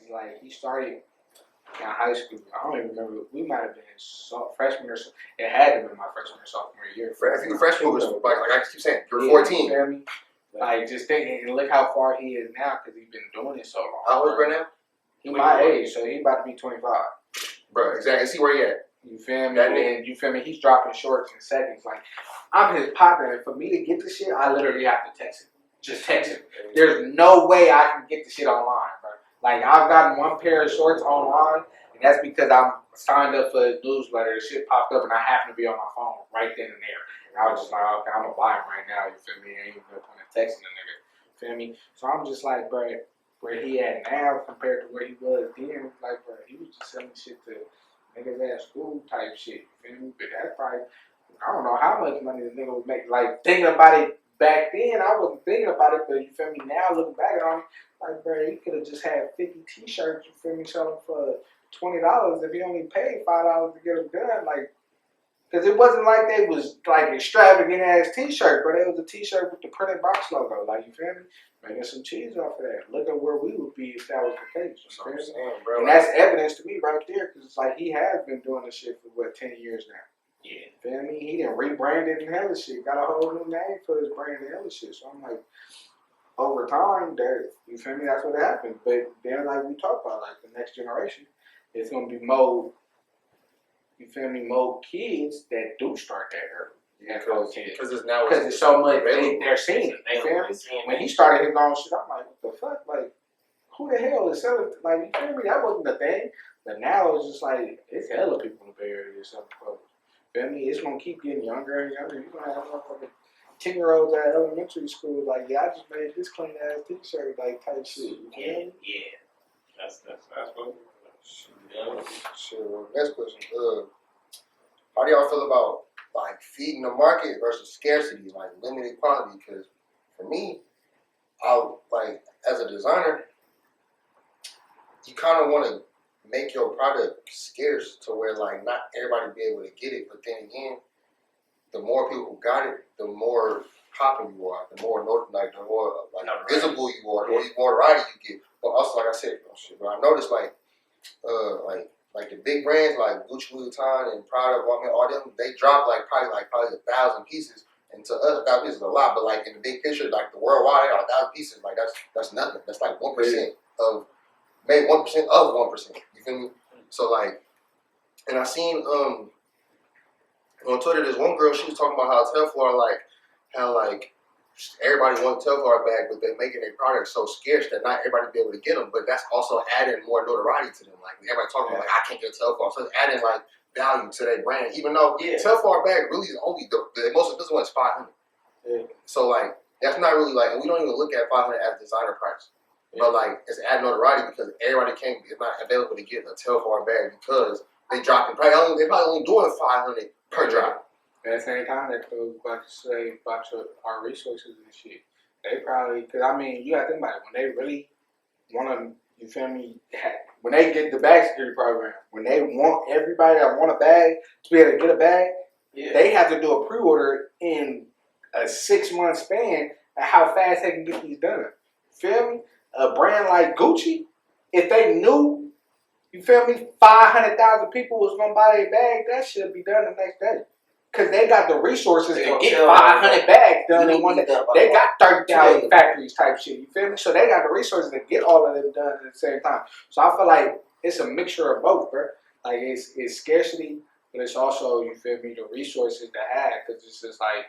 It's like he started in high school. I don't even remember. We might have been freshman or something. It had to be my freshman or sophomore year. I think the freshman was like I keep saying, you're 14. You feel me? Like just thinking, and look how far he is now because he's been doing it so long. How old is Bro now? He my age, so he about to be 25. Bro, exactly. See where he at. You feel me? And you feel me? He's dropping shorts in seconds. Like I'm his partner, and for me to get the shit, I literally have to text him. Just text him. There's no way I can get the shit online, bro. Like I've gotten one pair of shorts online, and that's because I'm signed up for a newsletter. The shit popped up, and I happened to be on my phone right then and there. And I was just like, okay, I'm gonna buy them right now. You feel me? Ain't even no point in texting the nigga. You feel me? So I'm just like, bro, where he at now compared to where he was then, like, bro, he was just selling shit to niggas at school type shit. You feel me? But that's probably, I don't know how much money the nigga was making. Like thinking about it. Back then, I wasn't thinking about it, but you feel me? Now, looking back on it, like, bro, he could have just had 50 t-shirts, you feel me, selling for $20 if he only paid $5 to get them done. Like, because it wasn't like they was, like, extravagant-ass t-shirt, but it was a t-shirt with the printed box logo. Like, you feel me? Making some cheese off of that. Look at where we would be if that was the case. You feel me? Bro, and that's evidence to me right there, because it's like he has been doing this shit for, what, 10 years now. Yeah, feel me? He done rebranded and hella shit. Got a whole new name for his brand and hella shit. So I'm like, over time, you feel me? That's what happened. But then, like we talked about, like the next generation, it's gonna be more. You feel me? More kids that do start that early. Yeah, because it's so much. They're seeing it. You feel me? When he started his own shit, I'm like, what the fuck? Like, who the hell is selling? Like, you feel me? That wasn't the thing. But now it's just like it's hella people in the Bay Area selling clothes. Feel me? It's gonna keep getting younger and younger. You're gonna have motherfucking 10-year-olds at elementary school like, yeah, I just made this clean ass t-shirt like type shit. Yeah. That's what. Sure. Next question. How do y'all feel about like feeding the market versus scarcity, like limited quantity? Because for me, I like as a designer, you kind of want to make your product scarce to where like not everybody be able to get it, but then again, the more people who got it, the more popping you are, the more like visible you are, the more variety you get. But also, like I said, but I noticed like the big brands like Gucci, Louis Vuitton, and Prada, all them, they drop probably 1,000 pieces. And to us, 1,000 pieces is a lot, but like in the big picture, like the worldwide, 1,000 pieces, like that's nothing. That's like 1% of. Maybe 1% of 1%. You feel me? So like, and I seen on Twitter there's one girl, she was talking about how Telfar how everybody wants Telfar back, but they're making their products so scarce that not everybody be able to get them. But that's also adding more notoriety to them. Like everybody talking about I can't get Telfar, so it's adding like value to their brand. Even though Telfar bag really is only the most expensive one is $500. Yeah. So like that's not really and we don't even look at $500 as designer price. But like it's adding notoriety because everybody is not available to get a Telfar bag because they dropping they probably only doing $500 per drop. At the same time, they're about to say about our resources and shit. They probably, because I mean, you got to think about it. When they really want to, you feel me? When they get the bag security program, when they want everybody that want a bag to be able to get a bag, they have to do a pre-order in a 6-month span of how fast they can get these done. Feel me? A brand like Gucci, if they knew, you feel me, 500,000 people was gonna buy their bag, that should be done the next day. Cause they got the resources to get 500 bags done in one day. They got 30,000 factories type shit. You feel me? So they got the resources to get all of them done at the same time. So I feel like it's a mixture of both, bro. Like it's scarcity, but it's also, you feel me, the resources to have. Cause it's just like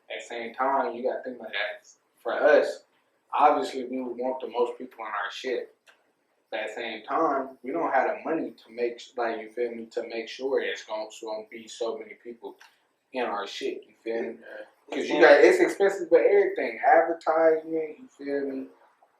at the same time, you gotta think about that. For us, obviously, we would want the most people on our shit. But at the same time, we don't have the money to make, you feel me, to make sure it's going to be so many people in our shit, you feel me? Because it's expensive for everything. Advertisement, you feel me?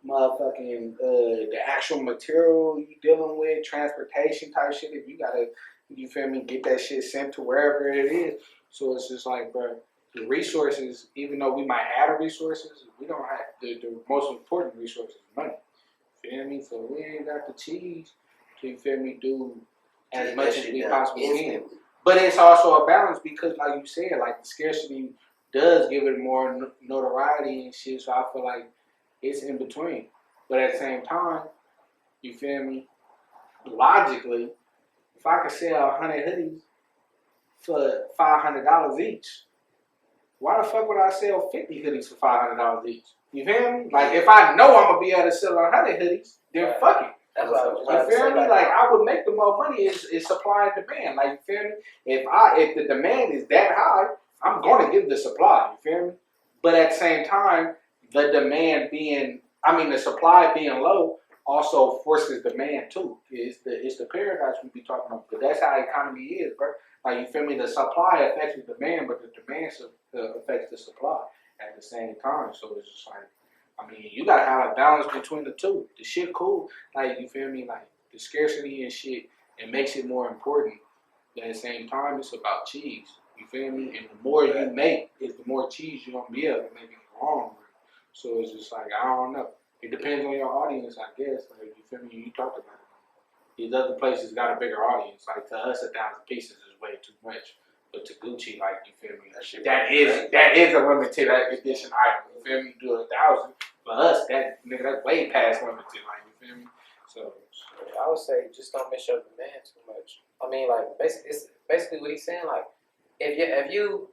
Motherfucking, the actual material you dealing with, transportation type shit. If you gotta, you feel me, get that shit sent to wherever it is. So it's just like, bro, the resources, even though we might have the resources, we don't have the most important resource is money. Feel me? So we ain't got the cheese to, you feel me, do as much as we possibly can. But it's also a balance because, like you said, like the scarcity does give it more notoriety and shit. So I feel like it's in between. But at the same time, you feel me? Logically, if I could sell 100 hoodies for $500 each, why the fuck would I sell 50 hoodies for $500 each? You feel me? Like, if I know I'm gonna be able to sell 100 hoodies, then fuck it. That's what I was You trying to feel say. me? Like, I would make the more money is supply and demand. Like, you feel me? If the demand is that high, I'm gonna give the supply. You feel me? But at the same time, the supply being low also forces demand too. It's the paradox we be talking about. But that's how the economy is, bro. Like, you feel me? The supply affects the demand, but the demand affects the supply at the same time. So it's just like, I mean, you gotta have a balance between the two. The shit cool, like, you feel me? Like, the scarcity and shit, it makes it more important. But at the same time, it's about cheese. You feel me? And the more you make, is the more cheese you're gonna be able to make in the long run. So it's just like, I don't know. It depends on your audience, I guess. Like, you feel me? You talked about it. These other places got a bigger audience. Like, to us, 1,000 pieces is way too much. But to Gucci, like, you feel me? That is a limited edition item. You feel me? You do 1,000. For us, that's way past limited. Like, you feel me? So I would say just don't miss your demand too much. I mean, like, basically what he's saying. Like, if you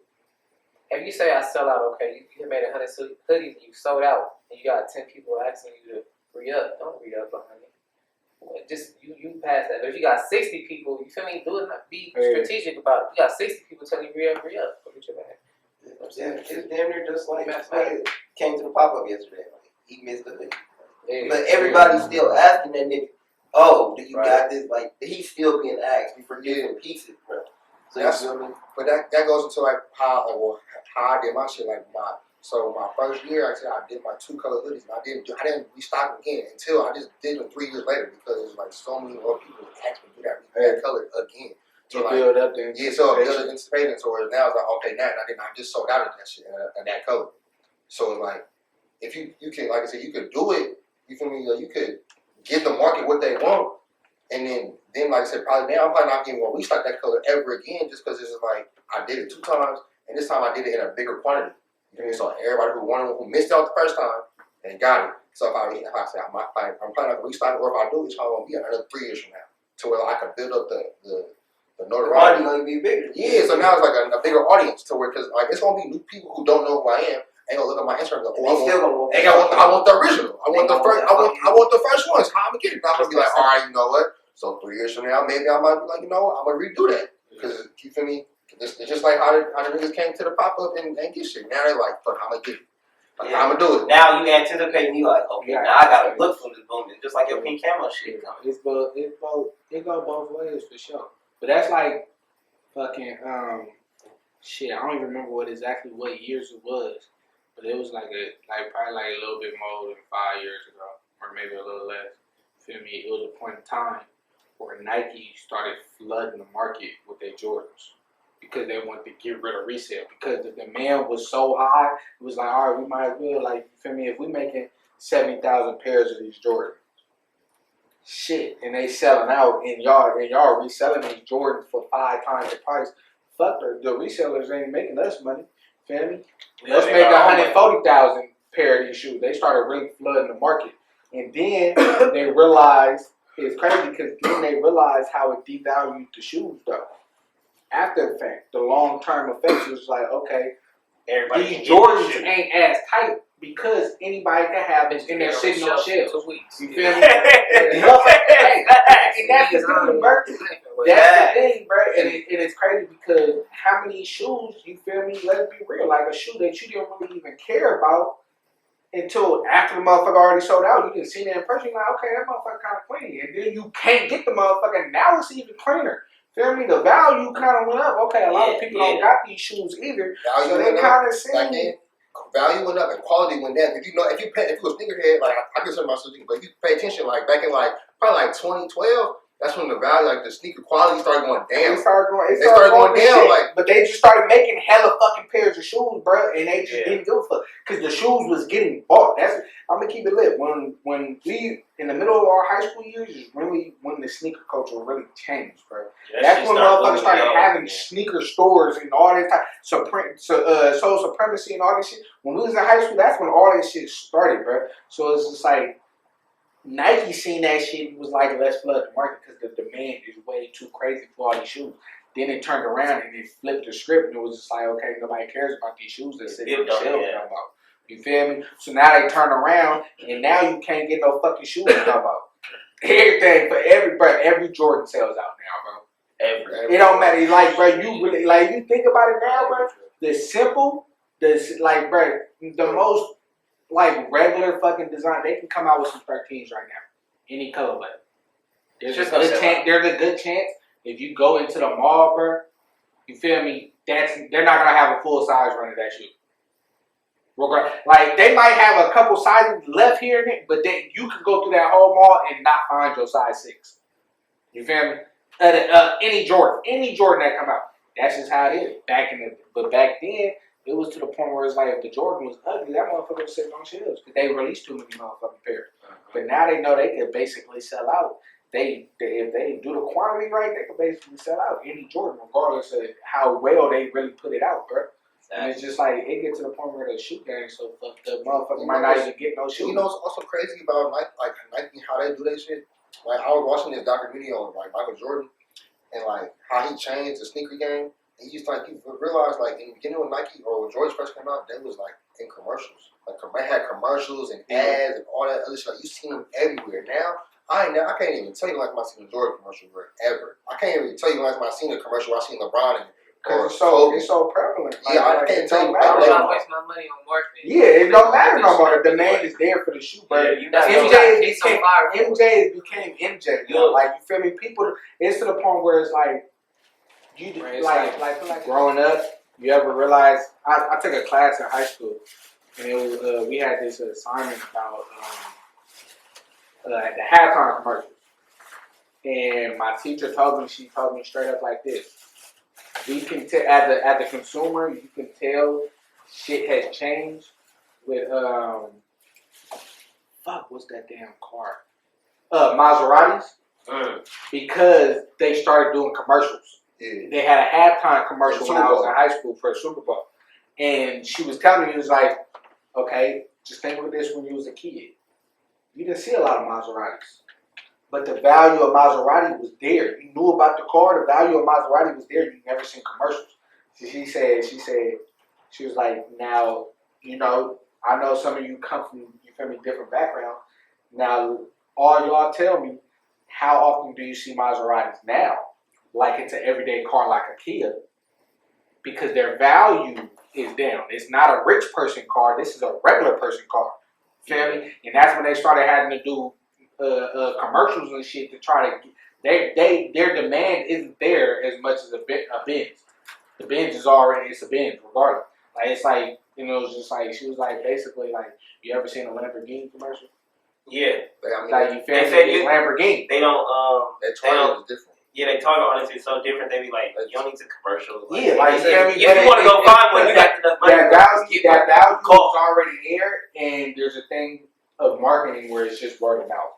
say I sell out, okay, you made 100 hoodies and you sold out, and you got 10 people asking you to re-up, don't re-up 100. Just you pass that. But if you got 60 people, you feel me? Do it. Be strategic about it. You got 60 people telling you re-up. Go get your bag. You know what I'm saying? It's damn near just like Matt came to the pop-up yesterday. Like, he missed the hoodie. Yeah. But everybody's still asking that nigga, oh, do you got this? Like, he's still being asked. We forget the pieces, bro. So That's, you feel me? but that goes into like how I did my shit. Like my first year, I said I did my 2 color hoodies. And I didn't restock again until I just did them 3 years later because there's like so many more people asked me to do that color again. So like, build up the so I built anticipation towards now. It's like, okay, now I just sold out of that shit and that color. So it's like, if you can, like I said, you could do it. You feel me? You could give the market what they want, and then like I said, probably now I'm probably not getting more restock that color ever again, just because it's just like I did it 2 times, and this time I did it in a bigger quantity. You feel me? So everybody who missed out the first time, they got it. So if I say I'm probably not gonna restock it, or if I do, it's probably gonna be another 3 years from now, to where I can build up the notoriety. Gonna be bigger. Yeah, so now it's like a bigger audience to where, because like it's gonna be new people who don't know who I am. Ain't gonna look at my Instagram and go, I want the original. I want the first ones. How I'm gonna get it? I'm gonna be like, all right, you know what? So 3 years from now, maybe I might be like, you know what? I'm gonna redo that, because you feel me? It's just like how the niggas came to the pop up and get shit. Now they're like, fuck, I'm gonna get it. Like, I'm gonna do it. Now you anticipate me like, okay, now I gotta look for this booming, just like your pink camo shit coming. It go both ways for sure. But that's like fucking shit. I don't even remember what years it was, but it was probably a little bit more than 5 years ago, or maybe a little less. Feel me? It was a point in time where Nike started flooding the market with their Jordans because they wanted to get rid of resale, because the demand was so high. It was like, all right, we might as well, like, you feel me? If we making 70,000 pairs of these Jordans, shit, and they selling out, and y'all reselling these Jordans for 5 times the price. Fuck the resellers ain't making us money. Feel me? Let's make 140,000 pair of these shoes. They started really flooding the market, and then they realized it's crazy, because then they realized how it devalued the shoes though. After the fact, the long term effects was like, okay, these Jordans ain't as tight, because anybody can have it in their sitting on shelves. You feel me? And that's the thing, bro. That's the thing, bro. And it's crazy, because how many shoes, you feel me? Let's be real. Like a shoe that you didn't really even care about until after the motherfucker already sold out. You didn't see that in person. You're like, okay, that motherfucker kind of clean. And then you can't get the motherfucker. Now it's even cleaner. Feel me? The value kind of went up. Okay, a lot of people don't got these shoes either. Value so they kind of see. Value went up and quality went down. If you a sneakerhead, like I consider myself, but if you pay attention, like back in probably 2012, that's when the value, like the sneaker quality started going down. It started going down, but they just started making hella fucking pairs of shoes, bro, and they just didn't give a fuck, because the shoes was getting bought. I'm gonna keep it lit. When we in the middle of our high school years is really when the sneaker culture really changed, bro. That's when motherfuckers started having sneaker stores and all that type, social supremacy and all this shit. When we was in high school, that's when all that shit started, bro. So it's just like, Nike seen that shit and was like, let's flood the market because the demand is way too crazy for all these shoes. Then it turned around and it flipped the script and it was just like, okay, nobody cares about these shoes that sit on the shelf no more. You feel me? So now they turn around and now you can't get no fucking shoes no more. Everything for every Jordan sells out now, bro. Every. It don't matter. Like, bro, you really like you think about it now, bro. The most like regular fucking design, they can come out with some 13s right now, any colorway. There's a good chance if you go into the mall, bro. You feel me? They're not gonna have a full size run of that shoe. Like they might have a couple sizes left here and there, but then you can go through that whole mall and not find your size 6. You feel me? Any Jordan that come out, that's just how it is. But back then, it was to the point where it's like if the Jordan was ugly, that motherfucker was sitting on shelves because they released too many motherfucking pairs. But now they know they can basically sell out. If they do the quantity right, they can basically sell out any Jordan, regardless of how well they really put it out, bro. And it's just like it gets to the point where the shoe game so fucked up, motherfucker might not even get no shoes. You know what's also crazy about Nike how they do that shit? Like I was watching this documentary on like Michael Jordan and like how he changed the sneaker game. And you realize like in the beginning when Nike or when Jordan first came out, they was like in commercials. Like they had commercials and ads and all that other shit. Like you seen them everywhere. Now I can't even tell you like I seen a Jordan commercial ever. I can't even tell you like I seen a commercial where I seen LeBron in it. Because it's so prevalent. Like, I can't tell you. I'm not wasting my money on marketing. Yeah, it don't matter no more. The demand is there for the shoe, bro. MJ became MJ. You know, like you feel me? People, it's to the point where it's like you like growing up. You ever realize? I took a class in high school, and it was we had this assignment about the halftime commercials, and my teacher told me straight up like this. We can tell as the consumer, you can tell shit has changed with what's that damn car? Maseratis, because they started doing commercials. Yeah. They had a halftime commercial when I was in high school for a Super Bowl, and she was telling me, it was like, okay, just think of this when you was a kid. You didn't see a lot of Maseratis. But the value of Maserati was there. You knew about the car. The value of Maserati was there. You never seen commercials. She was like, now, you know, I know some of you come from, you feel me, different background. Now, all y'all tell me, how often do you see Maseratis now? Like it's an everyday car like a Kia. Because their value is down. It's not a rich person car. This is a regular person car. Feel me? And that's when they started having to do commercials and shit to try to their demand isn't there as much as a Benz. The Benz is already, it's a Benz regardless. Like it's like, you know, it's just like she was like basically like, you ever seen a Lamborghini commercial? Yeah. Like you feel me? It's Lamborghini. They don't that target is different. Yeah, they target honestly so different. They be like, you don't need to commercial. Like, yeah, like if you want to go find one, you got enough money. That value is already there, and there's a thing of marketing where it's just word of mouth.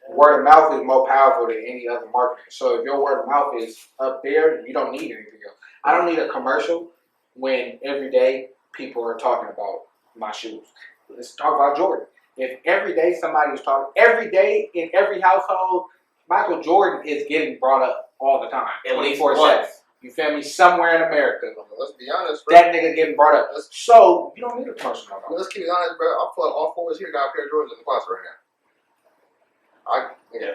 Word of mouth is more powerful than any other marketing. So if your word of mouth is up there, you don't need anything else. I don't need a commercial when every day people are talking about my shoes. Let's talk about Jordan. If every day somebody is talking, every day in every household, Michael Jordan is getting brought up all the time, 24/7. You feel me? Somewhere in America. Let's be honest, bro. That nigga getting brought up. So you don't need a commercial no more. Let's keep it honest, bro. I feel like all four of us here got a pair of Jordans in the closet right now.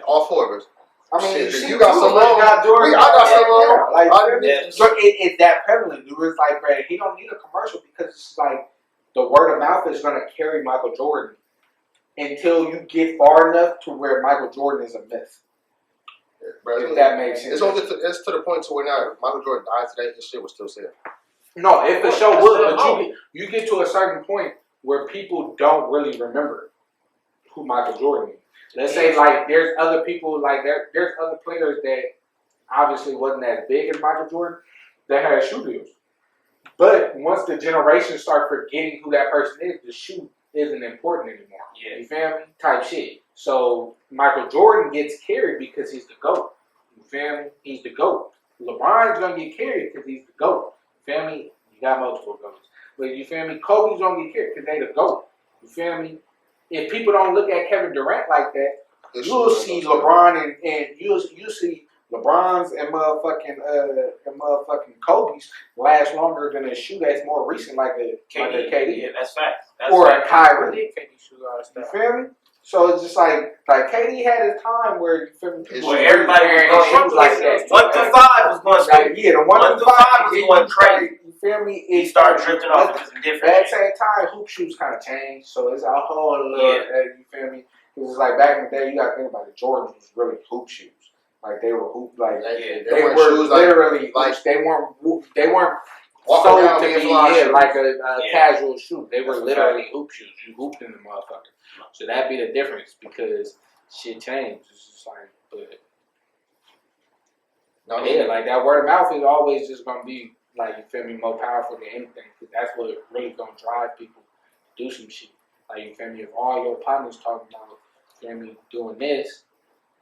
All four of us. I mean, shit, you got some on. I got some on. Like, so it's that prevalent. It was like, bro, he don't need a commercial because it's like the word of mouth is gonna carry Michael Jordan until you get far enough to where Michael Jordan is a myth. Yeah, bro, if that makes sense. It's to the point to where now if Michael Jordan died today, his shit would still sell. No, it for sure would, but you get to a certain point where people don't really remember who Michael Jordan is. Let's say like there's other people like there's other players that obviously wasn't as big as Michael Jordan that had shoe deals. But once the generation start forgetting who that person is, the shoe isn't important anymore. Yeah. You feel me? Type shit. So Michael Jordan gets carried because he's the GOAT. You feel me? He's the GOAT. LeBron's gonna get carried because he's the GOAT. You feel me? You got multiple GOATs. But you feel me? Kobe's gonna get carried because they the GOAT. You feel me? If people don't look at Kevin Durant like that, you'll see LeBron and you'll see LeBron's and motherfucking Kobe's last longer than a shoe that's more recent, like a KD. Yeah, that's facts. Or a Kyrie. KD shoe all the You stuff. feel me? So it's just like KD had his time where you feel me. Where everybody was going like that. 1 through 5 was going stupid. Yeah, the 1 through 5 was going crazy. You feel me? He started drifting off into some different At the shit. same time, hoop shoes kind of changed, so it's a whole little. You feel me? Because it's like back in the day, you got to think about it. Jordans was really hoop shoes. Like they were hoop, like they were shoes literally like they weren't walking sold down to be shoes. like a casual shoe. They were literally hoop shoes. You hooped in the motherfucker. So that'd be the difference because shit changed. It's just like, but like that word of mouth is always just gonna be like, you feel me, more powerful than anything, because that's what really gonna drive people to do some shit. Like, you feel me, if all your partners talking about, you feel me, doing this,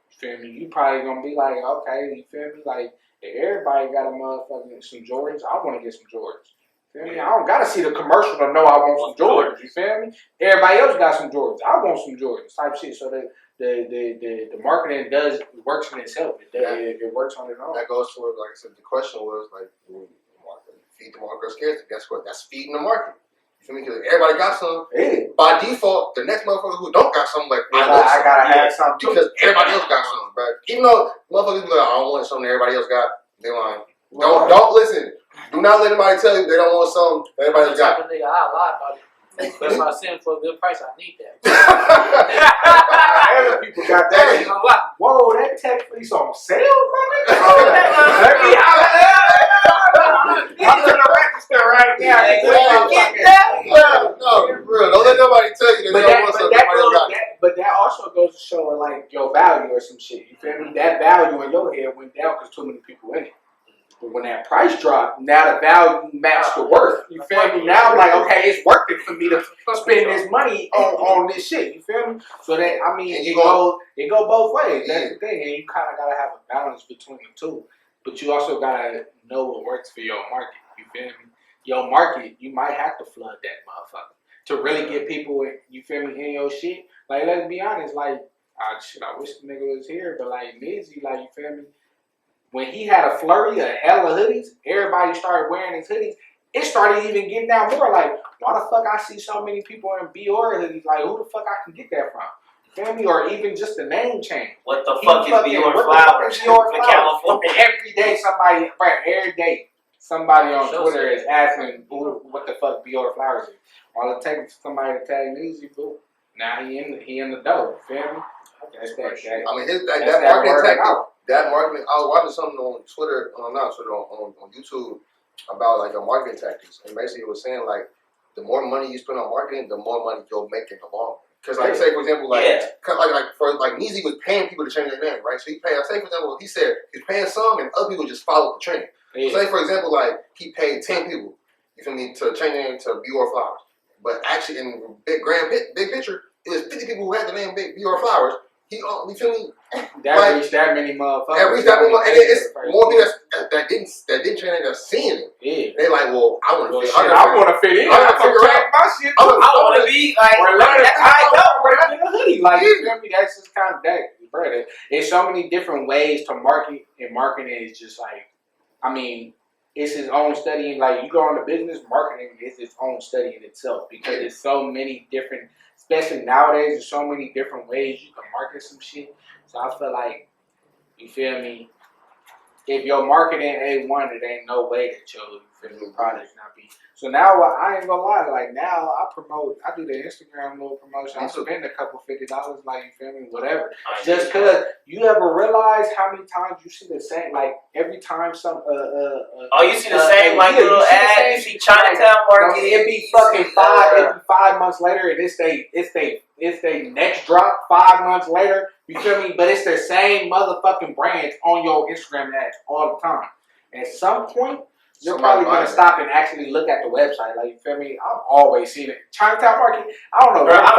you feel me, you probably gonna be like, okay, you feel me, like, if everybody got a motherfucking some Jordans, I wanna get some Jordans. You feel me? I don't gotta see the commercial to know I want some Jordans, you feel me? Everybody else got some Jordans, I want some Jordans, type shit, so that the marketing works in itself. It works on its own. That goes towards, like I said, the question was like, feed the market or scarcity. Guess what? That's feeding the market. You feel me? Because everybody got some. By default, the next motherfucker who don't got something, like, I gotta have something because everybody else got something, bro. Even though motherfuckers be like, I don't want something everybody else got, they lying. Don't listen. Do not let anybody tell you they don't want something everybody else got. Nigga, I lie about it. If I send for a good price, I need that. Other people got that. Whoa, that tech fleece on sale, brother. Let me I'm in the register right now. No, for real. Don't let nobody tell you that they don't want something everybody else got. But that also goes to show like your value or some shit. You feel me? That value in your head went down because too many people in it. But when that price dropped, now the value matched the worth. You feel me? Now I'm like, okay, it's worth it for me to spend this money on this shit. You feel me? So that, I mean, it go both ways. That's the thing. And you kind of got to have a balance between the two. But you also got to know what works for your market. You feel me? Your market, you might have to flood that motherfucker to really get people, you feel me, in your shit. Like, let's be honest, like, I wish the nigga was here, but like, Nizzy, like, you feel me? When he had a flurry of hella hoodies, everybody started wearing his hoodies. It started even getting down more like, why the fuck I see so many people in Bior hoodies? Like, who the fuck I can get that from? Feel me? Or even just the name change. What the fuck is Bior Flowers for California? Every day somebody, every day somebody on Twitter is asking what the fuck Bior Flowers is. All it takes is somebody to tag Easy Boo. Now he in the dough. Feel me? That's that. I mean, that marketing tactic. That marketing, I was watching something on Twitter, not Twitter, on YouTube about like your marketing tactics, and basically it was saying like the more money you spend on marketing, the more money you'll make in the long run. Because like say for example like Neezy was paying people to change their name, right? So he paid. Say for example, he said he's paying some, and other people just followed the trend. Yeah. So say for example like he paid 10 people, you feel me, to change their name to Bior Flowers, but actually in big picture, it was 50 people who had the name Bior Flowers. You feel me? That reached that many motherfuckers. That reached that many motherfuckers. And it's more people that didn't train that are seeing it. Yeah. They like, well, I want to fit in. I want to fit in. I want to track my shit. I want to be like, that's how I go. Wear a hoodie. Like, you feel me? That's just kind of that, bro. There's so many different ways to market, and marketing is just like, I mean, it's his own study. And like, you go into business, marketing is its own study in itself because there's so many different. Especially nowadays, there's so many different ways you can market some shit. So I feel like, you feel me, if your marketing ain't one, it ain't no way that your product not be. So now I ain't gonna lie, like now I do the Instagram little promotion. I spend a couple $50, like you feel me, whatever. Just cause you ever realize how many times you see the same, like every time some you see the same like little ad, you see Chinatown Market. It be fucking 5 months later, and it's they next drop 5 months later. You feel me? But it's the same motherfucking brands on your Instagram ads all the time. At some point, you're probably gonna stop and actually look at the website. Like, you feel me? I've always seen it. Chinatown Market. I don't know where the fuck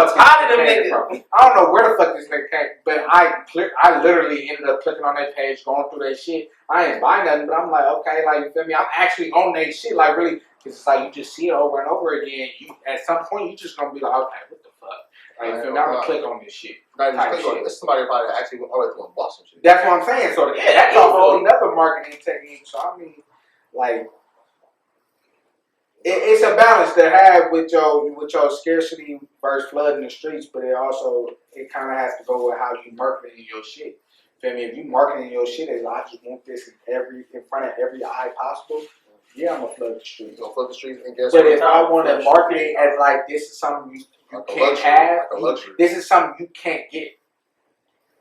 this came from. I don't know where the fuck this nigga came. But I literally ended up clicking on their page, going through their shit. I ain't buying nothing, but I'm like, okay, like, you feel me? I'm actually on their shit. Like, really, it's like you just see it over and over again. At some point, you just gonna be like, okay, what the fuck? Like, you feel me? I'm gonna click on this shit. Not even Type click on shit. it. It's somebody probably actually always going to bought some shit. That's what I'm saying. So that's a whole nother marketing technique. So I mean, like, it's a balance to have with your scarcity versus flooding the streets, but it kind of has to go with how you marketing your shit. Feel me? If you marketing your shit as I just want this in front of every eye possible, yeah, I'm gonna flood the streets. You gonna flood the streets and guess But what? if I want to market it as like this is something you Like a can't luxury, have, like a luxury. this is something you can't get.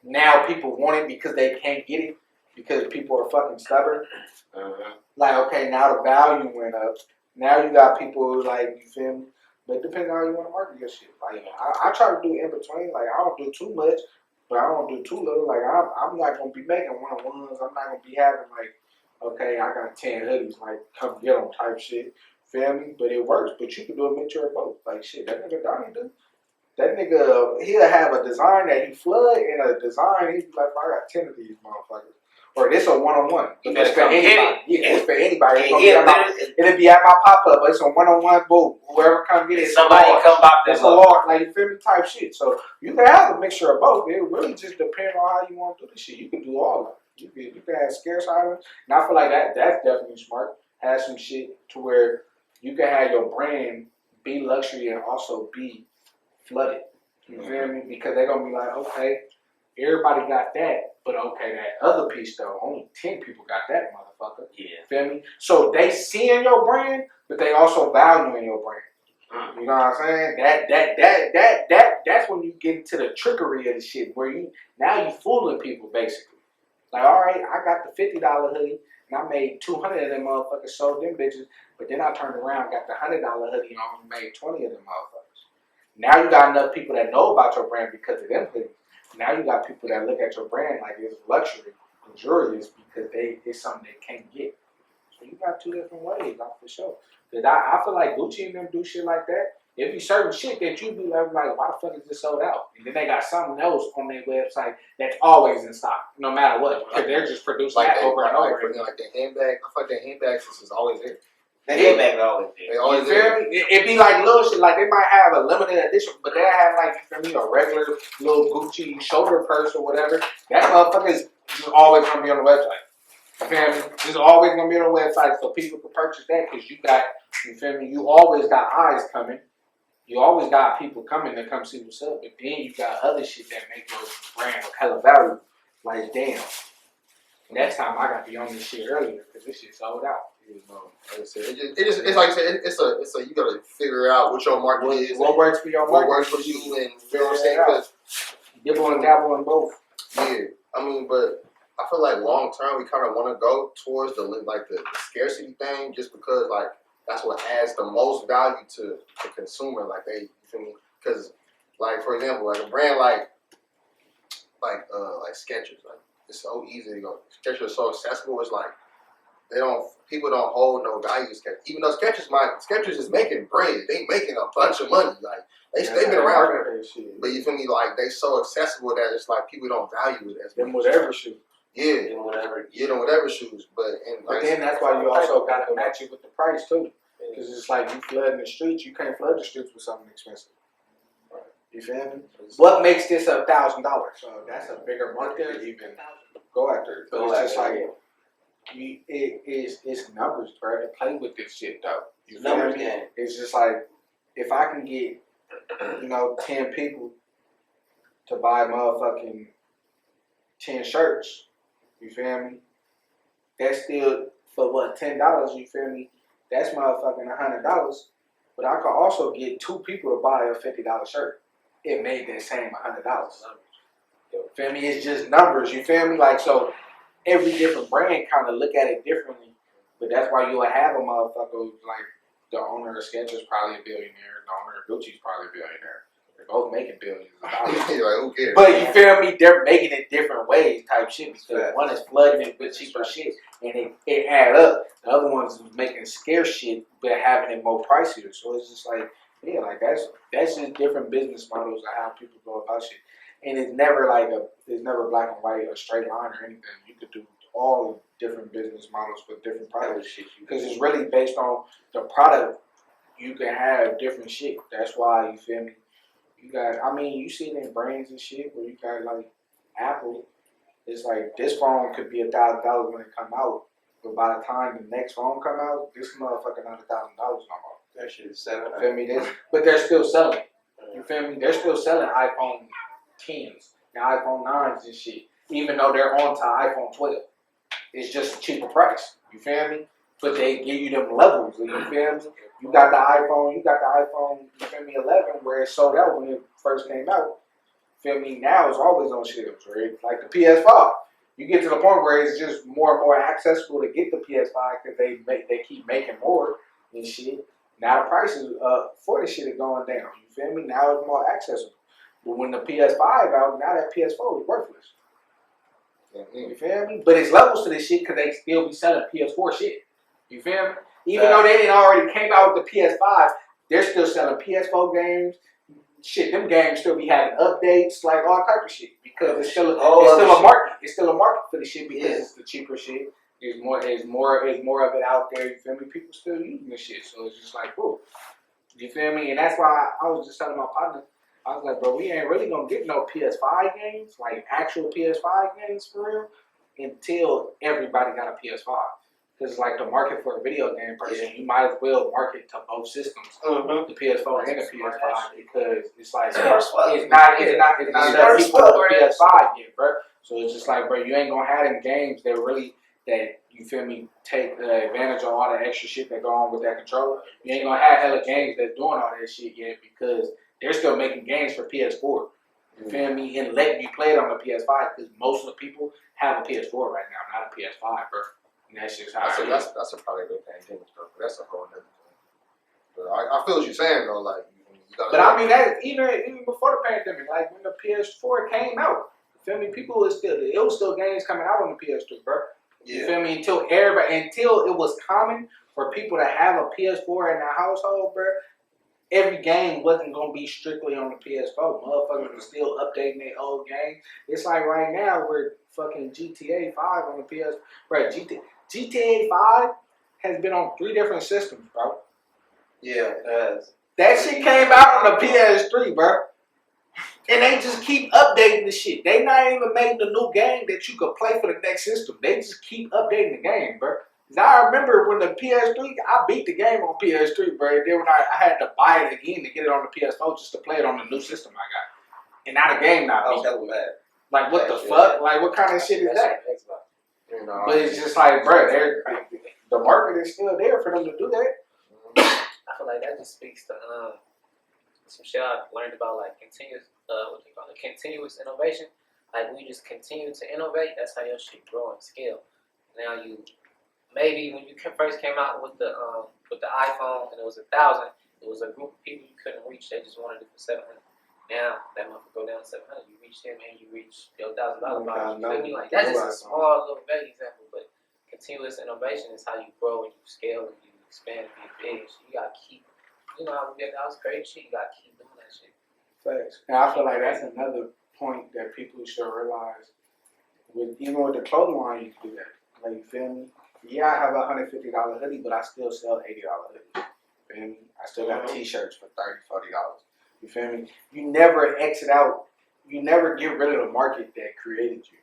Now people want it because they can't get it because people are fucking stubborn. Like, okay, now the value went up. Now you got people like, you feel me? But depending on how you want to market your shit. Like, I try to do in between. Like, I don't do too much, but I don't do too little. Like, I'm not going to be making one-on-ones. I'm not going to be having, like, okay, I got 10 hoodies. Like, come get them type shit. Feel me? But it works. But you can do a mixture of both. Like, shit, that nigga Donnie do. That nigga, he'll have a design that he flood and a design, he'd be like, I got 10 of these motherfuckers. Or this a one-on-one. It's for anybody. Yeah, it's for anybody. It'll be at my pop-up, but it's a one-on-one, boo. Whoever come get it, somebody come pop this it's a large, like, you feel me, type shit. So you can have a mixture of both. It really just depends on how you want to do this shit. You can do all of it. You can have scarce items. And I feel like that's definitely smart. Have some shit to where you can have your brand be luxury and also be flooded. You feel me? Because they're gonna be like, okay, everybody got that, but okay, that other piece though, only 10 people got that motherfucker. Yeah. Feel me? So they seeing your brand, but they also valuing your brand. You know what I'm saying? That's when you get into the trickery of the shit where you fooling people basically. Like, all right, I got the $50 hoodie and I made 200 of them motherfuckers, sold them bitches, but then I turned around, got the $100 hoodie and only made 20 of them motherfuckers. Now you got enough people that know about your brand because of them hoodies. Now you got people that look at your brand like it's luxury, luxurious because it's something they can't get. So you got two different ways, like, for sure. Cause I feel like Gucci and them do shit like that. It be certain shit that you be like, why the fuck is this sold out? And then they got something else on their website that's always in stock, no matter what. Because they're just producing Like that over and over. Like the handbag, I feel like the handbags is always there. The handbag always there. They always You feel me? It be like little shit, like they might have a limited edition, but they have like, you feel me, a regular little Gucci shoulder purse or whatever. That motherfucker is just always gonna be on the website. You feel me? It's always gonna be on the website so people can purchase that because you got, you feel me, you always got eyes coming. You always got people coming to come see what's up, but then you got other shit that make your brand of hella value. Like, damn, next time I got to be on this shit earlier because this shit sold out. You know, like I said, it's like I said, it's a you gotta figure out what your market is. What works for your what market? works for you, and you know what I'm saying? Because dibble and dabble in both. yeah, I mean, but I feel like long term we kind of want to go towards the scarcity thing, just because like that's what adds the most value to the consumer. Like you feel me? Because like for example, like a brand like Skechers, like it's so easy to go. Skechers are so accessible. It's like people don't hold no value to Skechers. Even though Skechers is making bread, they making a bunch of money. Like they've been around for it. But you feel me? Like they so accessible that it's like people don't value it as much. Them whatever shoes. Yeah, them whatever shoes. But then that's why you also got to match it with the price too. Because it's like you flooding the streets, you can't flood the streets with something expensive. You feel me? What makes this $1,000? So that's a bigger market to even go after. But it's just like it's numbers, bro. To play with this shit though. You feel me? It's just like if I can get 10 people to buy motherfucking 10 shirts, you feel me? That's still for what, $10? You feel me? That's motherfucking $100. But I could also get 2 people to buy a $50 shirt. It made that same $100. You feel me? It's just numbers. You feel me? Like, so every different brand kind of look at it differently. But that's why you'll have a motherfucker like the owner of Skechers probably a billionaire. The owner of Gucci's probably a billionaire. They're both making billions of dollars. like, who cares? But you feel me? They're making it different ways type shit. Because one is flooding it with cheaper shit and it add up. The other one's making scarce shit but having it more pricier. So it's just like, yeah, like that's just different business models of how people go about shit. And it's never it's never black and white or straight line or anything. You could do all different business models with different products. Because it's really based on the product. You can have different shit. That's why, you feel me? You got, I mean, you see it in brands and shit where you got like Apple. It's like this phone could be $1,000 when it come out, but by the time the next phone come out, this motherfucker not $1,000 no more. That shit is $700. You feel me? But they're still selling. You feel me? They're still selling iPhone 10s and iPhone 9s and shit, even though they're on to iPhone 12. It's just a cheaper price. You feel me? But they give you them levels. You feel me? You got the iPhone. You feel me? 11 where it sold out when it first came out. Feel me? Now it's always on shelves, right? Like the PS5. You get to the point where it's just more and more accessible to get the PS5 because they keep making more and shit. Now the prices for the shit is going down. You feel me? Now it's more accessible. But when the PS5 out, now that PS4 is worthless. You feel me? But it's levels to this shit because they still be selling PS4 shit. You feel me? Even though they didn't already came out with the PS5, they're still selling PS4 games. Shit, them games still be having updates, like all type of shit. Because it's still a market. It's still a market for the shit because it's the cheaper shit. There's more of it out there. You feel me? People still using this shit, so it's just like, whoa. You feel me? And that's why I was just telling my partner, I was like, bro, we ain't really gonna get no PS5 games, like actual PS5 games for real, until everybody got a PS5. Because like the market for a video game person, you might as well market to both systems, the PS4 and the PS5, because it's like it's not enough people for the PS5 yet, bro. So it's just like, bro, you ain't gonna have them games that you feel me take advantage of all the extra shit that go on with that controller. You ain't gonna have hella games that's doing all that shit yet because they're still making games for PS4. You feel me? And letting you play it on the PS5 because most of the people have a PS4 right now, not a PS5, bro. And that's just how it is. That's a product of the pandemic stuff, but that's a whole other thing. But I feel what you're saying though, like you gotta. But I mean that even before the pandemic, like when the PS4 came out, you feel me? It was still games coming out on the PS3, bro. You feel me? Until it was common for people to have a PS4 in their household, bro. Every game wasn't gonna be strictly on the PS4. Motherfuckers were still updating their old game. It's like right now we're fucking GTA 5 on the PS. Bro, GTA 5 has been on 3 different systems, bro. Yeah, it has. That shit came out on the PS3, bro. And they just keep updating the shit. They not even making a new game that you could play for the next system. They just keep updating the game, bro. I remember when the PS3, I beat the game on PS3, bro. Then when I had to buy it again to get it on the PS4 just to play it on the new system I got. And now the game not beat. I was mad. Like, what the fuck? Like, what kind of shit is that? You know, But it's just like, bro, the market is still there for them to do that. I feel like that just speaks to some shit I learned about, like continuous innovation. Like when you just continue to innovate, that's how your shit grow and scale. Now maybe when you first came out with the iPhone and it was 1,000, it was a group of people you couldn't reach. They just wanted it for 700. Now that motherfucker go down to 700. You reach them and you reach your $1,000 box. You feel me? Like that's just a small little vague example, but continuous innovation is how you grow and you scale and you expand and be big. So you gotta keep, how we get that was great shit. You gotta keep doing that shit. Facts. And I feel like that's another point that people should realize. Even with the clothing line, you can do that. Like, you feel me? Yeah, I have a $150 hoodie, but I still sell $80 hoodies. You feel me? I still got t-shirts for $30, $40. You feel me? You never exit out. You never get rid of the market that created you.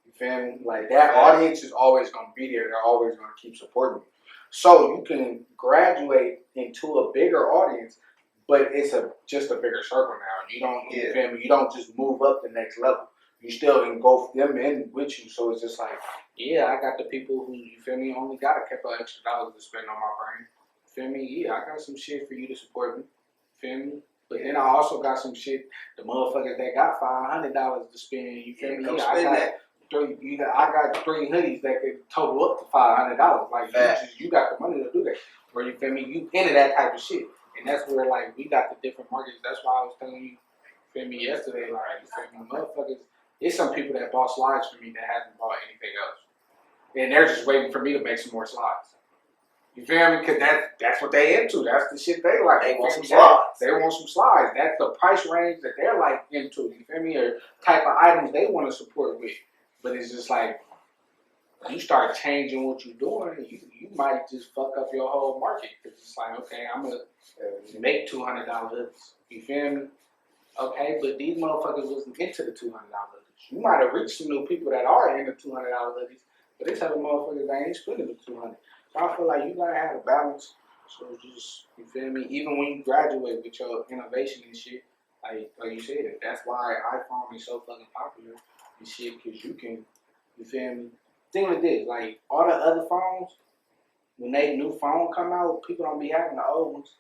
You feel me? Like, that audience is always going to be there. They're always going to keep supporting you. So you can graduate into a bigger audience, but it's just a bigger circle now. You don't, you feel me? You don't just move up the next level. You still engulf them in with you. So it's just like, yeah, I got the people who, you feel me, only got a couple extra dollars to spend on my brand. Feel me? Yeah, I got some shit for you to support me. Feel me? But then I also got some shit, the motherfuckers that got $500 to spend. You feel me? Yeah, I got 3 hoodies that could total up to $500. Like, you got the money to do that. Or you feel me? You into that type of shit. And that's where, like, we got the different markets. That's why I was telling you, feel me, yesterday, like, you feel me, motherfuckers. There's some people that bought slides for me that hasn't bought anything else. And they're just waiting for me to make some more slides. You feel me? Because that's what they into. That's the shit they like. They want some slides. They want some slides. That's the price range that they're like into. You feel me? Or type of items they want to support with. But it's just like, you start changing what you're doing, you might just fuck up your whole market. Because it's like, okay, I'm going to make $200 hoods. You feel me? Okay, but these motherfuckers wasn't into the $200 hoodies. You might have reached some new people that are into $200 hoodies, but they tell the motherfuckers they ain't splitting the 200. So I feel like you gotta have a balance. So just, you feel me? Even when you graduate with your innovation and shit, like you said, that's why iPhone is so fucking popular and shit, cause you can, you feel me? Think of this, like all the other phones, when they new phone come out, people don't be having the old ones.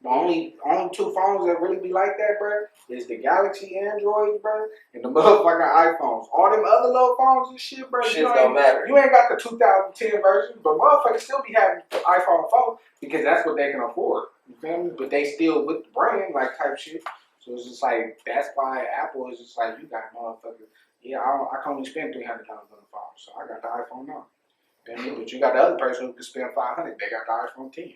The only two phones that really be like that, bro, is the Galaxy Androids, bro, and the motherfucking iPhones. All them other little phones and shit, bro, Shit don't matter. You ain't got the 2010 version, but motherfuckers still be having the iPhone 4 because that's what they can afford. You feel me? But they still with the brand, like type shit. So it's just like, that's why Apple is just like, you got motherfuckers. Yeah, I can only spend $300 on the phone, so I got the iPhone now. You feel me? But you got the other person who can spend $500. They got the iPhone 10.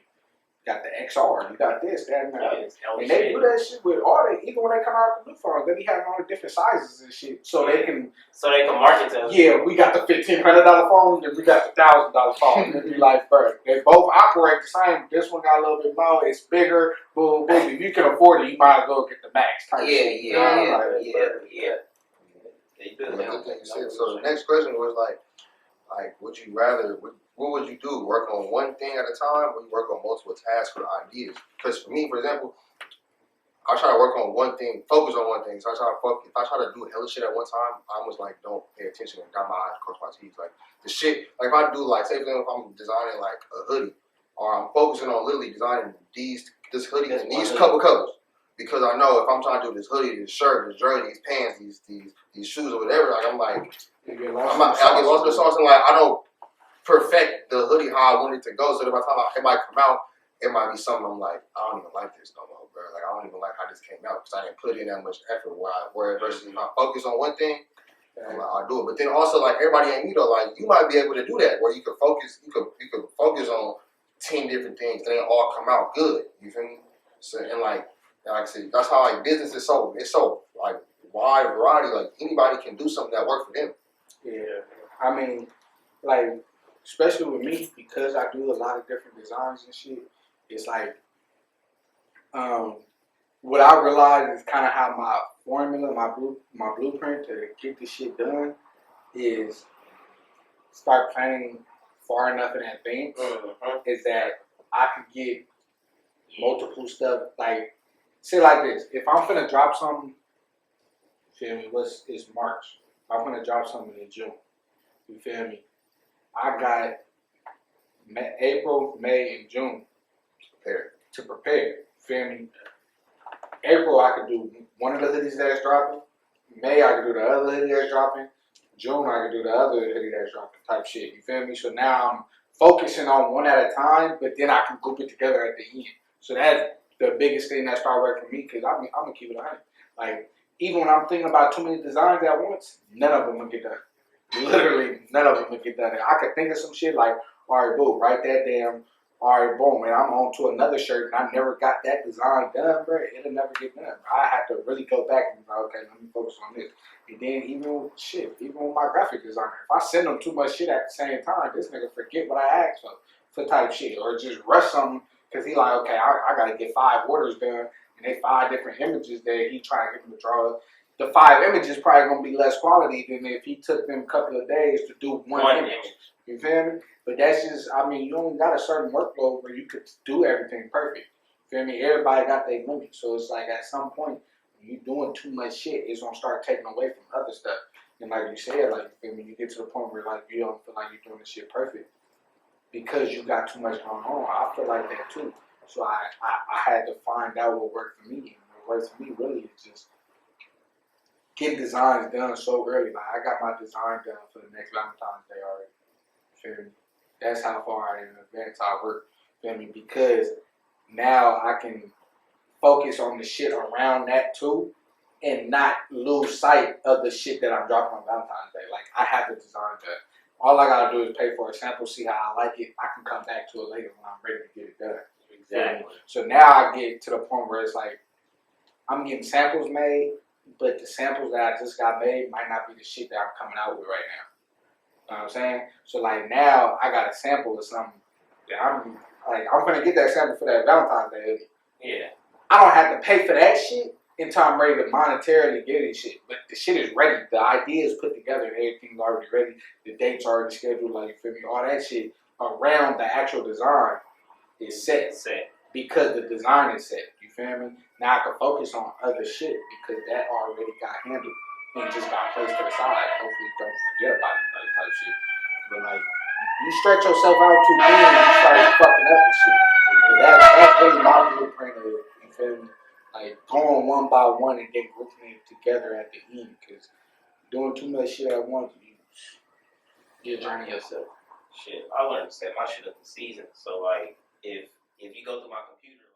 Got the XR, you got this, that, and that. And they do that shit with all they, even when they come out with the new phones, they be having all the different sizes and shit. So they can market to them. Yeah, we got the $1,500 phone and we got the $1,000 phone. And be like, bro, they both operate the same. This one got a little bit more, it's bigger, boom, boom. If you can afford it, you might as well get the max type shit. Yeah. They do. Good thing you said. So the next question was like, would you rather? What would you do? Work on one thing at a time, or you work on multiple tasks or ideas? Because for me, for example, I try to work on one thing, focus on one thing. So I try to focus. If I try to do hella shit at one time, I almost like don't pay attention and got my eyes across my teeth. Like the shit. Like if I do like, say for example, if I'm designing like a hoodie, or I'm focusing on literally designing this hoodie and these couple colors. Because I know if I'm trying to do this hoodie, this shirt, this jersey, these pants, these shoes or whatever, like I'm like, I get lost in the sauce and like I don't perfect the hoodie how I want it to go. So that by the time it might come out, it might be something I'm like, I don't even like this no more, bro. Like I don't even like how this came out because I didn't put in that much effort. Where versus if I focus on one thing, I'm like, I'll do it. But then also like everybody ain't me though. Like you might be able to do that where you could focus. You could focus on 10 different things and they all come out good. You feel me? So and like I said, that's how like business is so like wide variety. Like anybody can do something that works for them. Yeah, I mean, like especially with me because I do a lot of different designs and shit. It's like, what I realize is kind of how my formula, my blueprint to get this shit done is start planning far enough in advance. Is that I could get multiple stuff like. Say like this, if I'm finna drop something, you feel me, it's March. I'm finna drop something in June, you feel me? I got April, May, and June to prepare, you feel me? April, I could do one of the hoodies that's dropping. May, I could do the other hoodie that's dropping. June, I could do the other hoodie that's dropping type shit, you feel me? So now I'm focusing on one at a time, but then I can group it together at the end. So that's the biggest thing that started working for me, because I'm gonna keep it 100. Like, even when I'm thinking about too many designs at once, none of them will get done. Literally, none of them will get done. And I could think of some shit like, all right, boom, write that down. All right, boom, and I'm on to another shirt, and I never got that design done, bro. It'll never get done. I had to really go back and be like, okay, let me focus on this. And then even with my graphic designer, if I send them too much shit at the same time, this nigga forget what I asked for type shit, or just rush something. Because he like, okay, I got to get 5 orders done, and they 5 different images that he trying to get them to draw. The 5 images probably going to be less quality than if he took them a couple of days to do one image. You feel me? But that's just, I mean, you only got a certain workload where you could do everything perfect. You feel me? Everybody got their limits. So it's like at some point, when you're doing too much shit, it's going to start taking away from other stuff. And like you said, like, you feel me? You get to the point where like you don't feel like you're doing the shit perfect. Because you got too much going on. I feel like that too. So I had to find out what worked for me. And what works for me really is just get designs done so early. Like I got my design done for the next Valentine's Day already. Feel me? That's how far I in advance I work. Feel me? Because now I can focus on the shit around that too and not lose sight of the shit that I'm dropping on Valentine's Day. Like I have the design done. All I gotta do is pay for a sample, see how I like it. I can come back to it later when I'm ready to get it done. Exactly. So now I get to the point where it's like I'm getting samples made, but the samples that I just got made might not be the shit that I'm coming out with right now. You know what I'm saying? So like now I got a sample of something that I'm gonna get that sample for that Valentine's Day. Yeah. I don't have to pay for that shit, until I'm ready to monetarily get it shit. But the shit is ready. The idea is put together and everything's already ready. The date's already scheduled, like, you feel me? All that shit around the actual design is set. Because the design is set. You feel me? Now I can focus on other shit because that already got handled and just got placed to the side. Hopefully don't forget about it, like type shit. But like you stretch yourself out too thin, you start fucking up and shit. But that's really my blueprint of it. You feel me? Like going one by one and then grouping it together at the end. Cause doing too much shit at once, you're drowning yourself. Shit, I learned to set my shit up in season. So like, if you go through my computer.